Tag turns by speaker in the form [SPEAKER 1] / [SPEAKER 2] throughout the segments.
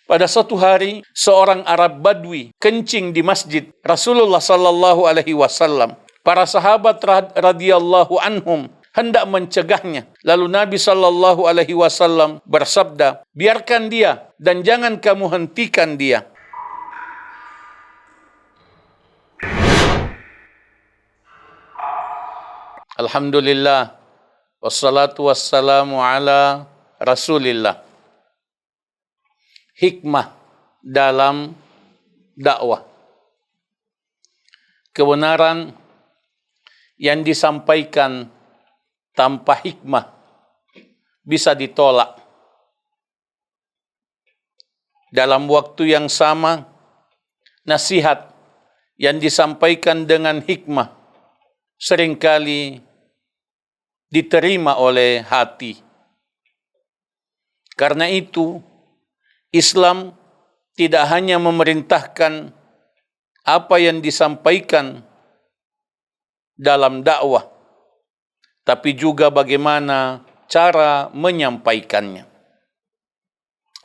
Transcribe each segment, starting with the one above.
[SPEAKER 1] Pada suatu hari, seorang Arab Badui kencing di masjid Rasulullah sallallahu alaihi wasallam. Para sahabat radhiyallahu anhum hendak mencegahnya. Lalu Nabi sallallahu alaihi wasallam bersabda, "Biarkan dia dan jangan kamu hentikan dia." Alhamdulillah, wassalatu wassalamu ala Rasulillah. Hikmah dalam dakwah. Kebenaran yang disampaikan tanpa hikmah bisa ditolak. Dalam waktu yang sama, nasihat yang disampaikan dengan hikmah seringkali diterima oleh hati. Karena itu, Islam tidak hanya memerintahkan apa yang disampaikan dalam dakwah, tapi juga bagaimana cara menyampaikannya.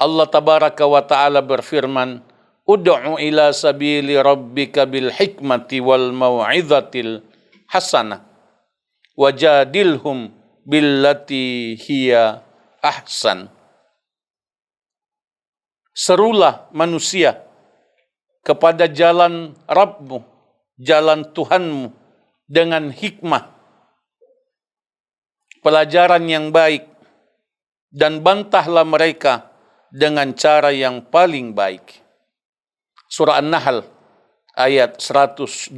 [SPEAKER 1] Allah tabaraka wa ta'ala berfirman, "Ud'u ila sabili rabbika bil hikmati wal mau'izatil hasanah, wajadilhum billati hiya ahsan." Serulah manusia kepada jalan Rabbmu, jalan Tuhanmu dengan hikmah, pelajaran yang baik, dan bantahlah mereka dengan cara yang paling baik. Surah An-Nahl ayat 125.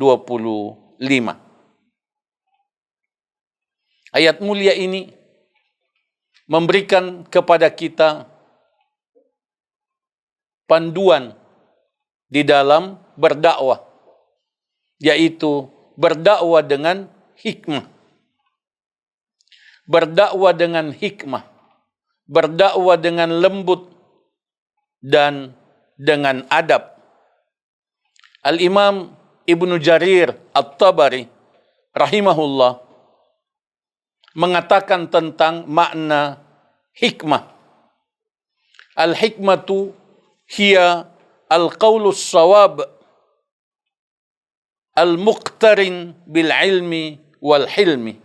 [SPEAKER 1] Ayat mulia ini memberikan kepada kita panduan di dalam berdakwah, yaitu berdakwah dengan hikmah. Berdakwah dengan hikmah, berdakwah dengan lembut dan dengan adab. Al-Imam Ibnu Jarir At-Tabari rahimahullah mengatakan tentang makna hikmah. Al-hikmatu hiya al-qawlus sawab al-muqtarin bil ilmi wal hilmi.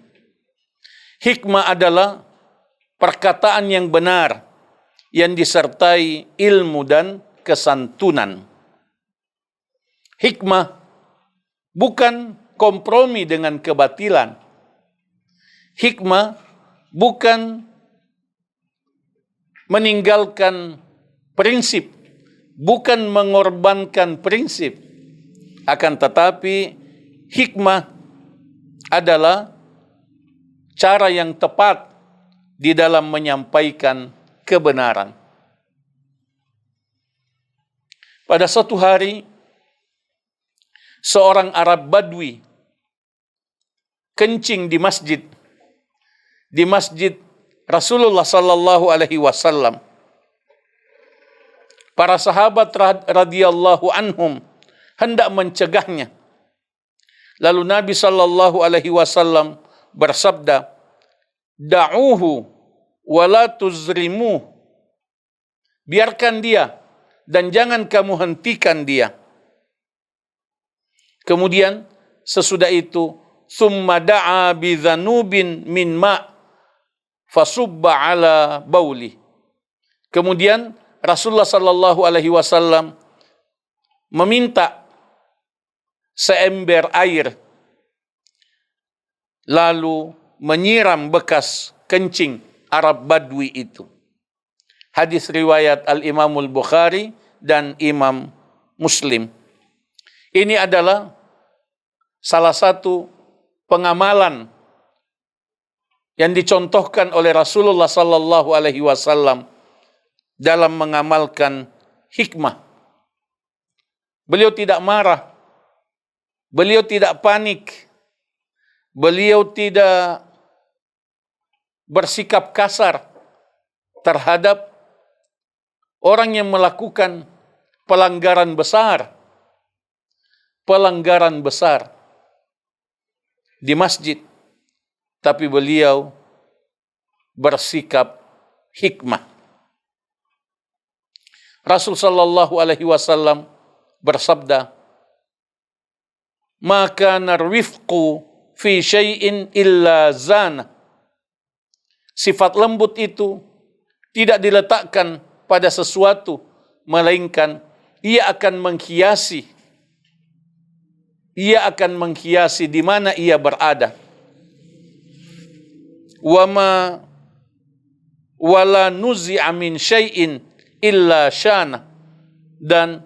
[SPEAKER 1] Hikmah adalah perkataan yang benar yang disertai ilmu dan kesantunan. Hikmah bukan kompromi dengan kebatilan. Hikmah bukan meninggalkan prinsip, bukan mengorbankan prinsip. Akan tetapi hikmah adalah cara yang tepat di dalam menyampaikan kebenaran. Pada suatu hari, seorang Arab Badui kencing di masjid Rasulullah sallallahu alaihi wasallam. Para sahabat radhiyallahu anhum hendak mencegahnya. Lalu Nabi sallallahu alaihi wasallam bersabda, "Da'uhu wa la tuzrimuh." Biarkan dia dan jangan kamu hentikan dia. Kemudian sesudah itu, "Tsumma da'a bi dzanubin min ma' fasubba ala bauli." Kemudian Rasulullah sallallahu alaihi wasallam meminta seember air, lalu menyiram bekas kencing Arab Badui itu. Hadis riwayat Al-Imamul Bukhari dan Imam Muslim. Ini adalah salah satu pengamalan yang dicontohkan oleh Rasulullah sallallahu alaihi wasallam dalam mengamalkan hikmah. Beliau tidak marah, beliau tidak panik, beliau tidak bersikap kasar terhadap orang yang melakukan pelanggaran besar di masjid, tapi beliau bersikap hikmah. Rasul sallallahu alaihi wasallam bersabda, "Maka narwifqu fi syai'in illa zana." Sifat lembut itu tidak diletakkan pada sesuatu, melainkan ia akan menghiasi. Ia akan menghiasi di mana ia berada. Wama wala nuzi'a min syai'in illa syana. Dan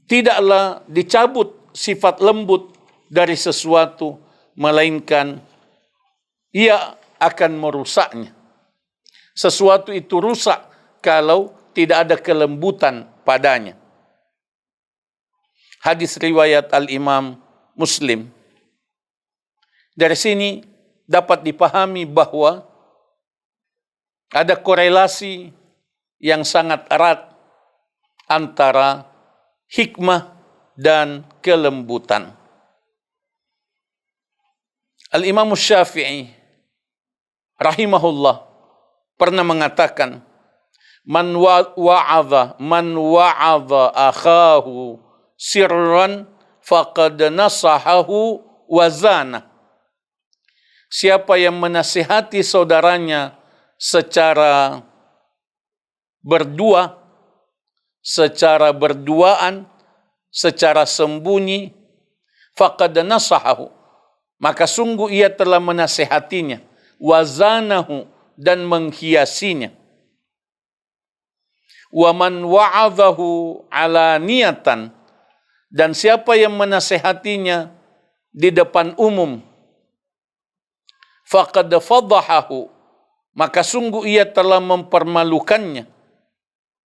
[SPEAKER 1] tidaklah dicabut sifat lembut dari sesuatu, melainkan ia akan merusaknya. Sesuatu itu rusak kalau tidak ada kelembutan padanya. Hadis riwayat Al-Imam Muslim. Dari sini dapat dipahami bahwa ada korelasi yang sangat erat antara hikmah dan kelembutan. Al-Imam Syafi'i rahimahullah pernah mengatakan, man wa'adha akhahu sirran faqad nasahahu wazana. Siapa yang menasihati saudaranya secara berdua, secara berduaan, secara sembunyi, faqad nasahahu, maka sungguh ia telah menasihatinya, wazanahu, dan menghiasinya. Wa man wa'adhahu alaniyatan, dan siapa yang menasihatinya di depan umum, faqad fadahahu, maka sungguh ia telah mempermalukannya,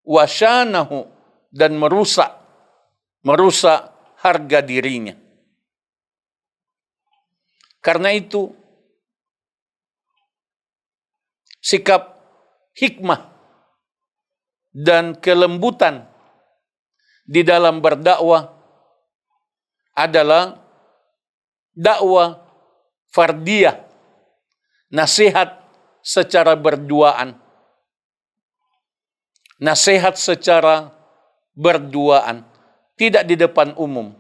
[SPEAKER 1] wasyanahu, dan merusak harga dirinya. Karena itu, sikap hikmah dan kelembutan di dalam berdakwah adalah dakwah fardiyah, nasihat secara berduaan. Nasihat secara berduaan, tidak di depan umum.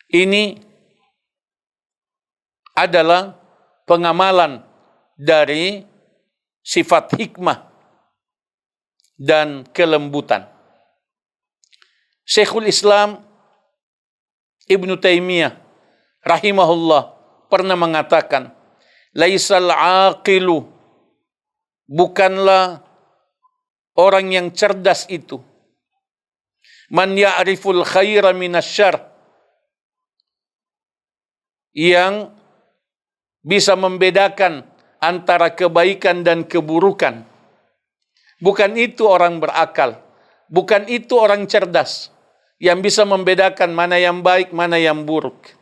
[SPEAKER 1] Ini adalah pengamalan dari sifat hikmah dan kelembutan. Syekhul Islam Ibnu Taimiyah rahimahullah pernah mengatakan, laisal aqilu, bukanlah orang yang cerdas itu, man ya'riful khaira minasyarr, yang bisa membedakan antara kebaikan dan keburukan. Bukan itu orang berakal, bukan itu orang cerdas yang bisa membedakan mana yang baik, mana yang buruk.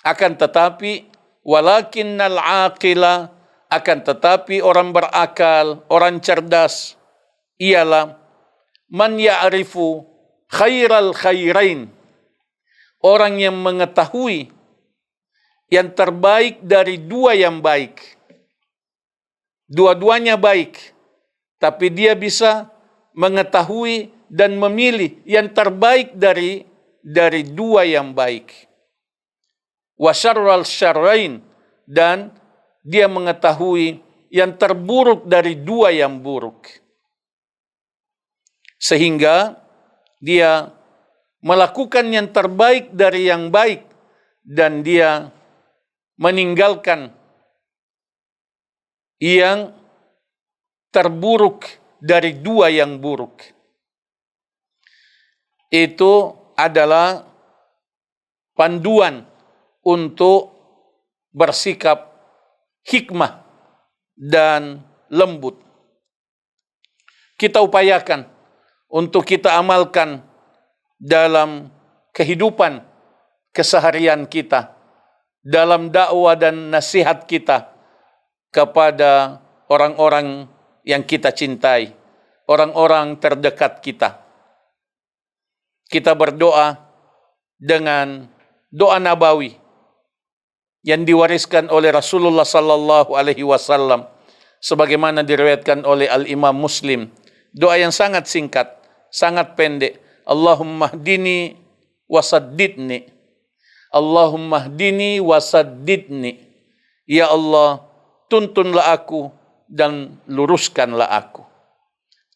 [SPEAKER 1] Akan tetapi, walakinnal aqila, akan tetapi orang berakal, orang cerdas, ialah man ya'rifu khairal khairain, orang yang mengetahui yang terbaik dari dua yang baik. Dua-duanya baik, tapi dia bisa mengetahui dan memilih yang terbaik dari dua yang baik. Wa syarral syarrain, dan dia mengetahui yang terburuk dari dua yang buruk. Sehingga dia melakukan yang terbaik dari yang baik, dan dia meninggalkan yang terburuk dari dua yang buruk. Itu adalah panduan untuk bersikap hikmah dan lembut. Kita upayakan untuk kita amalkan dalam kehidupan keseharian kita, dalam dakwah dan nasihat kita kepada orang-orang yang kita cintai, orang-orang terdekat kita. Kita berdoa dengan doa nabawi yang diwariskan oleh Rasulullah sallallahu alaihi wasallam sebagaimana diriwayatkan oleh Al-Imam Muslim. Doa yang sangat singkat, sangat pendek. Allahumma hdini wasaddidni. Allahumma hdini wasaddidni. Ya Allah, tuntunlah aku dan luruskanlah aku.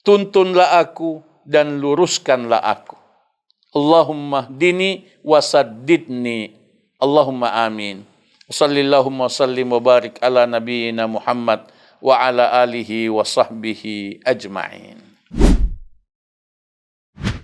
[SPEAKER 1] Tuntunlah aku dan luruskanlah aku. Allahumma hdini wasaddidni. Allahumma amin. Sallallahumma sallim wa barik ala nabiyyina Muhammad wa ala alihi wa sahbihi ajma'in.